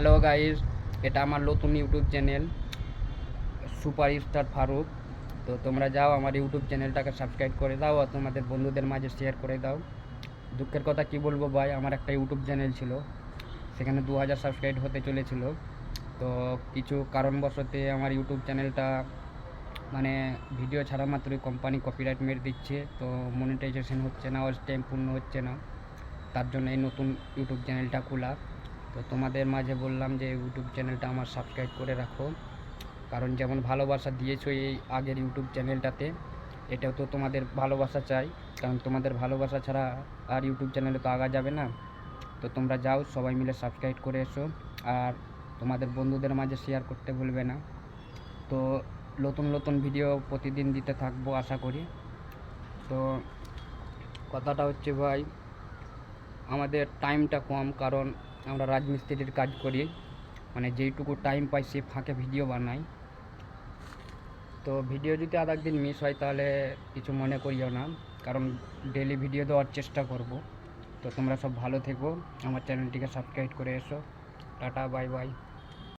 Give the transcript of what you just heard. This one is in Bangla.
হ্যালো গাইস, এটা আমার নতুন ইউটিউব চ্যানেল সুপারস্টার ফারুক। তো তোমরা যাও আমার ইউটিউব চ্যানেলটাকে সাবস্ক্রাইব করে দাও আর তোমাদের বন্ধুদের মাঝে শেয়ার করে দাও। দুঃখের কথা কি বলবো ভাই, আমার একটা ইউটিউব চ্যানেল ছিল, সেখানে 2000 সাবস্ক্রাইব হতে চলেছিল। তো কিছু কারণবশতে আমার ইউটিউব চ্যানেলটা মানে ভিডিও ছাড়া মাত্রই কোম্পানি কপিরাইট মেরে দিচ্ছে, তো মনিটাইজেশন হচ্ছে না, ওয়াচ টাইম পূর্ণ হচ্ছে না। তার জন্য এই নতুন ইউটিউব চ্যানেলটা খোলা। তো তোমাদের মাঝে বললাম যে ইউটিউব চ্যানেলটা আমার সাবস্ক্রাইব করে রাখো, কারণ যেমন ভালোবাসা দিয়েছো এই আগের ইউটিউব চ্যানেলটাতে, এটাও তো তোমাদের ভালোবাসা চাই, কারণ তোমাদের ভালোবাসা ছাড়া আর ইউটিউব চ্যানেলে তো আগা যাবে না। তো তোমরা যাও সবাই মিলে সাবস্ক্রাইব করে এসো, আর তোমাদের বন্ধুদের মাঝে শেয়ার করতে ভুলবে না। তো নতুন নতুন ভিডিও প্রতিদিন দিতে থাকবো আশা করি। তো কথাটা হচ্ছে ভাই, আমাদের টাইমটা কম, কারণ আমরা রাজমিস্ত্রির কাজ করি, মানে যেইটুকু টাইম পাই সে ফাঁকে ভিডিও বানাই। তো ভিডিও যদি আধ একদিন মিস হয় তাহলে কিছু মনে করিও না, কারণ ডেলি ভিডিও দেওয়ার চেষ্টা করব। তো তোমরা সব ভালো থেকো, আমার চ্যানেলটিকে সাবস্ক্রাইব করে এসো। Tata, bye bye.